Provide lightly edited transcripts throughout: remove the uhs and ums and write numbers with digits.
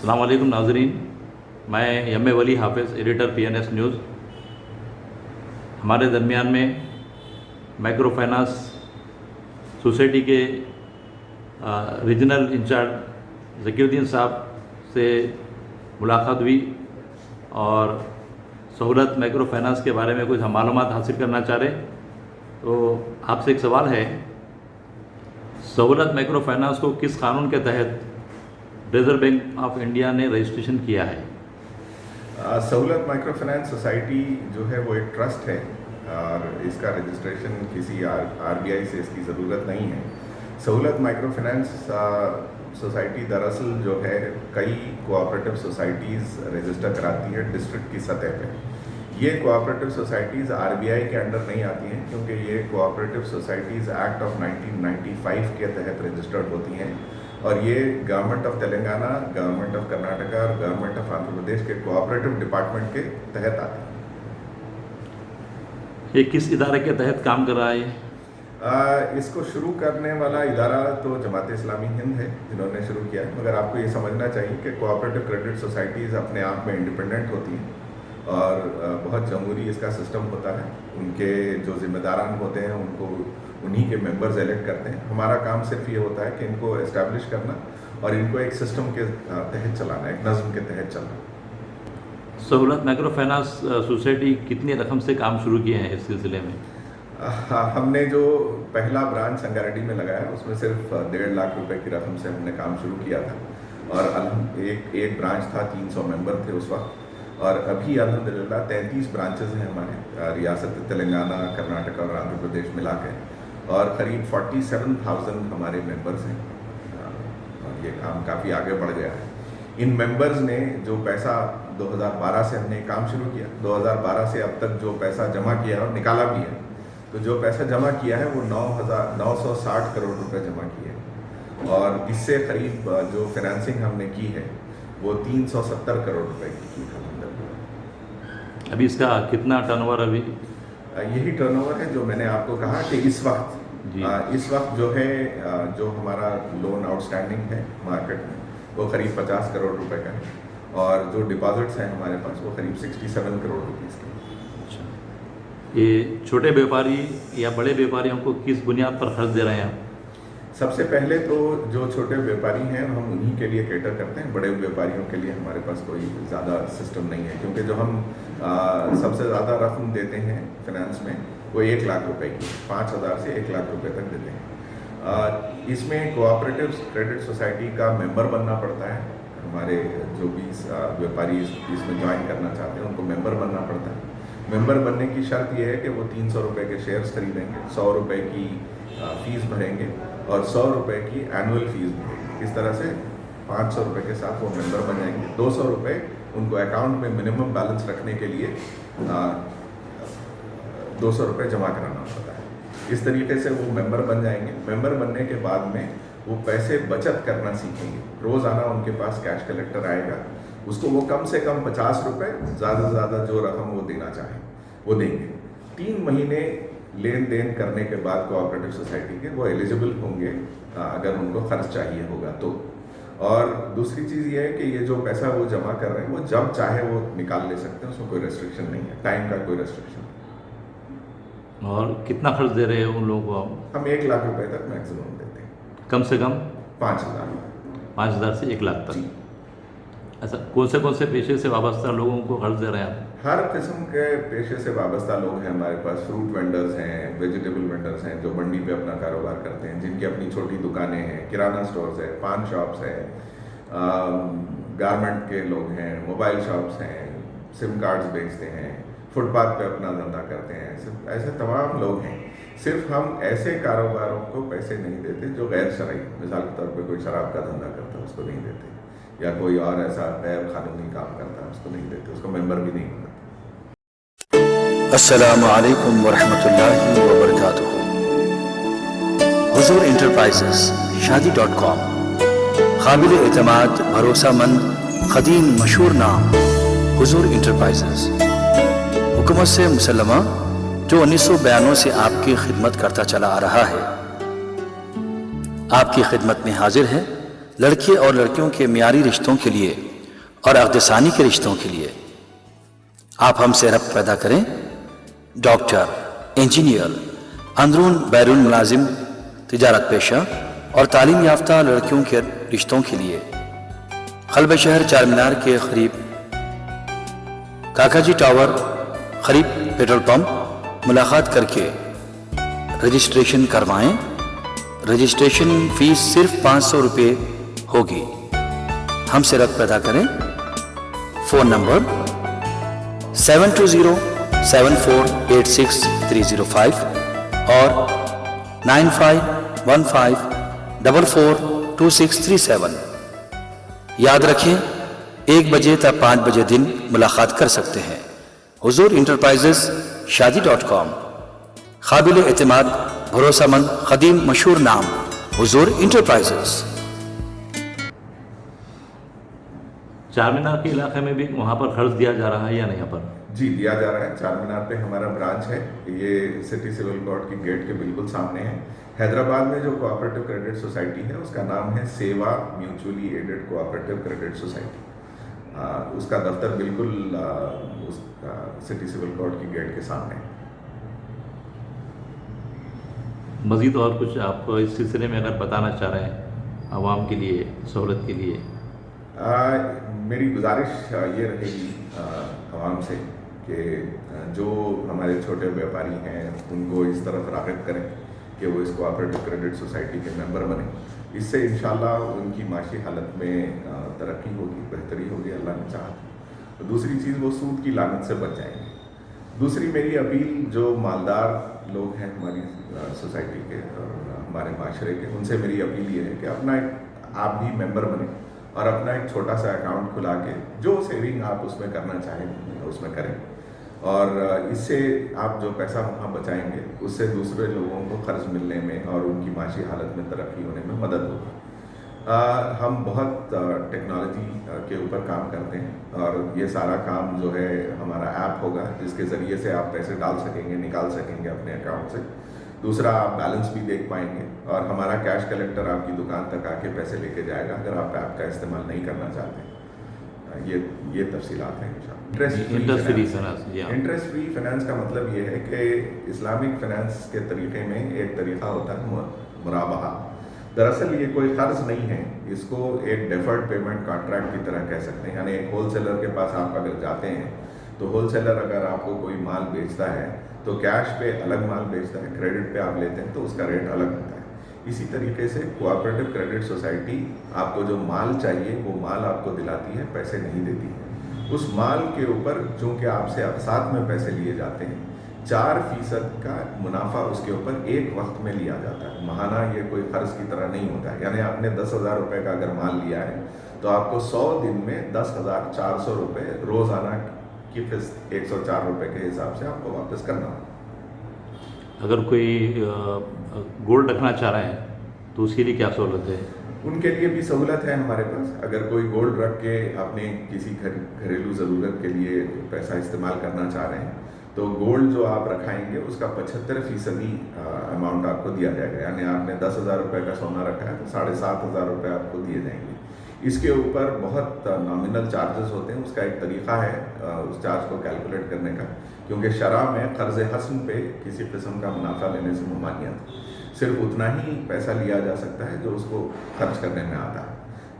السلام علیکم ناظرین، میں یم ولی حافظ، ایڈیٹر PNS نیوز۔ ہمارے درمیان میں مائکرو فائنانس سوسائٹی کے ریجنل انچارج ذکیر الدین صاحب سے ملاقات ہوئی اور سہولت مائکرو فائنانس کے بارے میں کچھ ہم معلومات حاصل کرنا چاہ رہے۔ تو آپ سے ایک سوال ہے، سہولت مائکرو فائنانس کو کس قانون کے تحت ریزرو بینک آف انڈیا نے رجسٹریشن کیا ہے؟ سہولت مائکرو فائنانس سوسائٹی جو ہے وہ ایک ٹرسٹ ہے اور اس کا رجسٹریشن کسی RBI سے اس کی ضرورت نہیں ہے۔ سہولت مائکرو فائنانس سوسائٹی دراصل جو ہے کئی کوآپریٹو سوسائٹیز رجسٹر کراتی ہے ڈسٹرکٹ کی سطح پہ۔ یہ کوآپریٹو سوسائٹیز RBI کے انڈر نہیں آتی ہیں کیونکہ یہ کوآپریٹو سوسائٹیز ایکٹ آف 1995 کے تحت رجسٹرڈ ہوتی ہیں اور یہ government of Telangana, government of Karnataka اور گورنمنٹ آف آندھرا پردیش کے کوآپریٹو ڈپارٹمنٹ کے تحت آتی ہیں۔ یہ کس ادارے کے تحت کام کر رہا ہے؟ اس کو شروع کرنے والا ادارہ تو جماعت اسلامی ہند ہے جنہوں نے شروع کیا ہے، مگر آپ کو یہ سمجھنا چاہیے کہ کوآپریٹو کریڈٹ سوسائٹیز اپنے آپ میں انڈیپینڈنٹ ہوتی ہیں اور بہت جمہوری اس کا سسٹم ہوتا ہے۔ ان کے جو ذمہ داران ہوتے ہیں ان کو انہی کے ممبرز الیکٹ کرتے ہیں۔ ہمارا کام صرف یہ ہوتا ہے کہ ان کو اسٹیبلش کرنا اور ان کو ایک سسٹم کے تحت چلانا، ایک نظم کے تحت چلانا۔ سہولت مائکرو فائنانس سوسائٹی کتنی رقم سے کام شروع کیے ہیں اس سلسلے میں؟ ہم نے جو پہلا برانچ سنگاریڈی میں لگایا اس میں صرف 1.5 لاکھ روپے کی رقم سے ہم نے کام شروع کیا تھا اور ایک برانچ تھا، 300 ممبر تھے اس وقت، اور ابھی الحمدللہ 33 برانچز ہیں ہمارے ریاست تلنگانہ، کرناٹکا اور آندھرا پردیش ملا کے، اور قریب 47,000 ہمارے ممبرز ہیں اور یہ کام کافی آگے بڑھ گیا ہے۔ ان ممبرز نے جو پیسہ 2012 سے ہم نے کام شروع کیا، 2012 سے اب تک جو پیسہ جمع کیا اور نکالا بھی ہے، تو جو پیسہ جمع کیا ہے وہ 960 کروڑ روپے جمع کیے ہیں اور اس سے قریب جو فنانسنگ ہم نے کی ہے وہ 370 کروڑ روپے کی ہے۔ ابھی اس کا کتنا ٹرن اوور؟ ابھی یہی ٹرن اوور ہے جو میں نے آپ کو کہا کہ اس وقت اس وقت جو ہے جو ہمارا لون آؤٹ اسٹینڈنگ ہے مارکیٹ میں وہ قریب 50 کروڑ روپے کا ہے اور جو ڈپازٹس ہیں ہمارے پاس وہ قریب 67 کروڑ روپیز کے۔ یہ چھوٹے بیوپاری یا بڑے بیوپاریوں کو کس بنیاد پر قرض دے رہے ہیں آپ؟ سب سے پہلے تو جو چھوٹے بیوپاری ہیں ہم انہی کے لیے کیٹر کرتے ہیں، بڑے بیوپاریوں کے لیے ہمارے پاس کوئی زیادہ سسٹم نہیں ہے کیونکہ جو ہم سب سے زیادہ رقم دیتے ہیں فنانس میں وہ 1 لاکھ روپے کی، 5,000 سے 1 لاکھ روپے تک دیتے ہیں۔ اس میں کوآپریٹو کریڈٹ سوسائٹی کا ممبر بننا پڑتا ہے۔ ہمارے جو بھی بیوپاری اس میں جوائن کرنا چاہتے ہیں ان کو ممبر بننا پڑتا ہے۔ ممبر بننے کی شرط یہ ہے کہ وہ 300 روپے کے شیئرز خریدیں گے، 100 روپے کی فیس بھریں گے اور 100 روپے کی اینول فیس بھریں گے۔ اس طرح سے 500 روپے کے ساتھ وہ ممبر بن جائیں گے۔ 200 روپے ان کو اکاؤنٹ میں منیمم بیلنس رکھنے کے لیے 200 روپے جمع کرانا ہوتا ہے۔ اس طریقے سے وہ ممبر بن جائیں گے۔ ممبر بننے کے بعد میں وہ پیسے بچت کرنا سیکھیں گے۔ روزانہ ان کے پاس کیش کلیکٹر آئے گا، اس کو وہ کم سے کم 50 روپے، زیادہ سے زیادہ جو رقم وہ دینا چاہیں وہ دیں گے۔ 3 مہینے لین دین کرنے کے بعد کوآپریٹو سوسائٹی کے وہ ایلیجبل ہوں گے اگر ان کو خرچ چاہیے ہوگا تو۔ اور دوسری چیز یہ ہے کہ یہ جو پیسہ وہ جمع کر رہے ہیں وہ جب چاہے وہ نکال لے سکتے ہیں، اس میں کوئی ریسٹرکشن نہیں ہے، ٹائم کا کوئی ریسٹرکشن نہیں۔ اور کتنا خرچ دے رہے ہیں ان لوگوں کو آپ؟ ہم 1 لاکھ روپے تک میکسیمم دیتے ہیں۔ کم سے کم 5,000 سے 1 لاکھ تک؟ جی۔ اچھا، کون سے پیشے سے وابستہ لوگوں کو قرض دے رہے ہیں آپ؟ ہر قسم کے پیشے سے وابستہ لوگ ہیں ہمارے پاس۔ فروٹ وینڈرز ہیں، ویجیٹیبل وینڈرز ہیں جو منڈی پہ اپنا کاروبار کرتے ہیں، جن کی اپنی چھوٹی دکانیں ہیں، کرانہ سٹورز ہیں، پان شاپس ہیں، گارمنٹ کے لوگ ہیں، موبائل شاپس ہیں، سم کارڈز بیچتے ہیں، فٹ پاتھ پہ اپنا دھندا کرتے ہیں، ایسے تمام لوگ ہیں۔ صرف ہم ایسے کاروباروں کو پیسے نہیں دیتے جو غیر شرعی، مثال کے طور پہ کوئی شراب کا دھندا کرتا ہے اس کو نہیں دیتے، یا کوئی اور ایسا غیر قانونی کام کرتا ہے اس کو نہیں دیتے، اس کو ممبر بھی نہیں بناتے۔ السلام علیکم ورحمۃ اللہ وبرکاتہ۔ حضور انٹرپرائزز شادی.com، قابل اعتماد، بھروسہ مند، قدیم مشہور نام حضور انٹرپرائزز، حکومت سے مسلمہ جو 1992 سے آپ کی خدمت کرتا چلا آ رہا ہے۔ آپ کی خدمت میں حاضر ہے لڑکے اور لڑکیوں کے معیاری رشتوں کے لیے اور عقد ثانی کے رشتوں کے لیے آپ ہم سے ربط پیدا کریں۔ ڈاکٹر، انجینئر، اندرون بیرون ملازم، تجارت پیشہ اور تعلیم یافتہ لڑکیوں کے رشتوں کے لیے قلب شہر چار مینار کے قریب کاکا جی ٹاور قریب پیٹرول پمپ ملاقات کر کے رجسٹریشن کروائیں۔ رجسٹریشن فیس صرف 500 روپے ہوگی۔ ہم سے ربط پیدا کریں۔ فون نمبر 7207486305 اور 9515442637۔ یاد رکھیں 1 بجے تا 5 بجے دن ملاقات کر سکتے ہیں۔ حضور انٹرپرائزز شادی.com، قابل اعتماد، بھروسہ مند، قدیم مشہور نام حضور انٹرپرائزز۔ چار مینار کے علاقے میں بھی وہاں پر قرض دیا جا رہا ہے یا نہیں؟ یہاں پر جی دیا جا رہا ہے۔ چار مینار پہ ہمارا برانچ ہے، یہ سٹی سول کورٹ کی گیٹ کے بالکل سامنے ہے۔ حیدرآباد میں جو کوآپریٹو کریڈٹ سوسائٹی ہے اس کا نام ہے Seva mutually aided cooperative credit society. اس کا دفتر بالکل اس کا سٹی سول کورٹ کی گیٹ کے سامنے ہے۔ مزید اور کچھ آپ اس سلسلے میں اگر بتانا چاہ رہے ہیں عوام کے لیے، سہولت کے لیے؟ میری گزارش یہ رہے گی عوام سے کہ جو ہمارے چھوٹے بیوپاری ہیں ان کو اس طرف راغب کریں کہ وہ اس کوآپریٹو کریڈٹ سوسائٹی کے ممبر بنیں۔ اس سے انشاءاللہ ان کی معاشی حالت میں ترقی ہوگی، بہتری ہوگی اللہ نے چاہا۔ دوسری چیز، وہ سود کی لعنت سے بچ جائیں گے۔ دوسری میری اپیل جو مالدار لوگ ہیں ہماری سوسائٹی کے اور ہمارے معاشرے کے، ان سے میری اپیل یہ ہے کہ اپنا آپ بھی ممبر بنیں اور اپنا ایک چھوٹا سا اکاؤنٹ کھلا کے جو سیونگ آپ اس میں کرنا چاہیں اس میں کریں، اور اس سے آپ جو پیسہ وہاں بچائیں گے اس سے دوسرے لوگوں کو قرض ملنے میں اور ان کی معاشی حالت میں ترقی ہونے میں مدد ہوگی۔ ہم بہت ٹیکنالوجی کے اوپر کام کرتے ہیں اور یہ سارا کام جو ہے ہمارا ایپ ہوگا جس کے ذریعے سے آپ پیسے ڈال سکیں گے، نکال سکیں گے اپنے اکاؤنٹ سے۔ دوسرا، آپ بیلنس بھی دیکھ پائیں گے اور ہمارا کیش کلیکٹر آپ کی دکان تک آ کے پیسے لے کے جائے گا اگر آپ ایپ کا استعمال نہیں کرنا چاہتے۔ یہ تفصیلات ہیں انٹرسٹ فری فائنانس کا مطلب یہ ہے کہ اسلامک فائنانس کے طریقے میں ایک طریقہ ہوتا ہے مرابحہ۔ دراصل یہ کوئی قرض نہیں ہے، اس کو ایک ڈیفرڈ پیمنٹ کانٹریکٹ کی طرح کہہ سکتے ہیں۔ یعنی ایک ہول سیلر کے پاس آپ اگر جاتے ہیں تو ہول سیلر اگر آپ کو کوئی مال بیچتا ہے تو کیش پہ الگ مال بیچتا ہے، کریڈٹ پہ آپ لیتے ہیں تو اس کا ریٹ الگ ہوتا ہے۔ اسی طریقے سے کوآپریٹو کریڈٹ سوسائٹی آپ کو جو مال چاہیے وہ مال آپ کو دلاتی ہے، پیسے نہیں دیتی ہے۔ اس مال کے اوپر چونکہ آپ سے اقساط میں پیسے لیے جاتے ہیں، 4% کا منافع اس کے اوپر ایک وقت میں لیا جاتا ہے۔ ماہانہ یہ کوئی قرض کی طرح نہیں ہوتا ہے۔ یعنی آپ نے 10,000 روپے کا اگر مال لیا ہے تو آپ کو 100 دن میں 10,400 روپے روزانہ کی قسط 104 روپے کے حساب سے آپ کو واپس کرنا ہوگا۔ اگر کوئی گولڈ رکھنا چاہ رہے ہیں تو اس کے لیے کیا سہولت ہے؟ ان کے لیے بھی سہولت ہے ہمارے پاس۔ اگر کوئی گولڈ رکھ کے اپنے کسی گھریلو ضرورت کے لیے پیسہ استعمال کرنا چاہ رہے ہیں تو گولڈ جو آپ رکھائیں گے اس کا 75% اماؤنٹ آپ کو دیا جائے گا۔ یعنی آپ نے 10,000 روپے کا سونا رکھا ہے تو 7,500 روپے آپ کو دیے جائیں گے۔ اس کے اوپر بہت نامنل چارجز ہوتے ہیں، اس کا ایک طریقہ ہے اس چارج کو کیلکولیٹ کرنے کا، کیونکہ شرع میں قرض حسن پہ کسی قسم کا منافع لینے سے ممانعت ہے۔ صرف اتنا ہی پیسہ لیا جا سکتا ہے جو اس کو خرچ کرنے میں آتا ہے،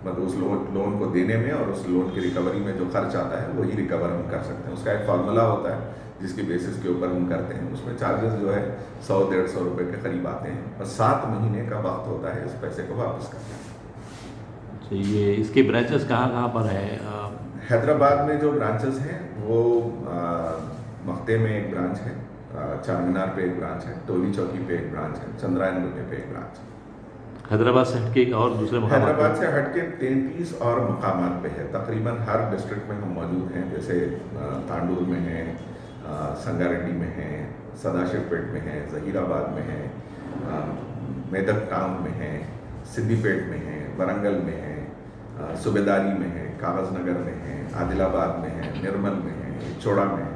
مطلب اس لون کو دینے میں اور اس لون کی ریکوری میں جو خرچ آتا ہے وہی ریکور ہم کر سکتے ہیں۔ اس کا ایک فارمولا ہوتا ہے جس کی بیسس کے اوپر ہم کرتے ہیں، اس میں چارجز جو ہے 100-150 روپے کے قریب آتے ہیں اور 7 مہینے کا وقت ہوتا ہے اس پیسے کو واپس کرنے کا۔ یہ اس کے برانچز کہاں کہاں پر ہیں؟ حیدرآباد میں جو برانچز ہیں وہ مختے میں ایک برانچ ہے، چار مینار پہ ایک برانچ ہے، ٹولی چوکی پہ ایک برانچ ہے، چندرائن گٹے پہ ایک برانچ ہے۔ حیدرآباد سے ہٹ کے اور دوسرے مقامات؟ حیدرآباد سے ہٹ کے 33 اور مقامات پہ ہے، تقریباً ہر ڈسٹرکٹ میں ہم موجود ہیں، جیسے تانڈور میں ہیں، سنگاریڈی میں ہیں، سداشیو پیٹ میں ہیں، ظہیر آباد میں ہیں، میدک ٹاؤن میں ہیں، سدھی پیٹ میں ہیں، ورنگل میں ہیں، صوبیداری میں ہیں، کاغذ نگر میں ہیں، عادل آباد میں ہیں، نرمل میں ہیں، چوڑا میں ہیں،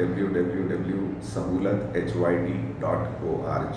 www.sahulat.hyd.org।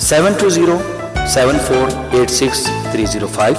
7207486305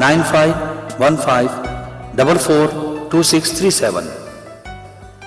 9515442637।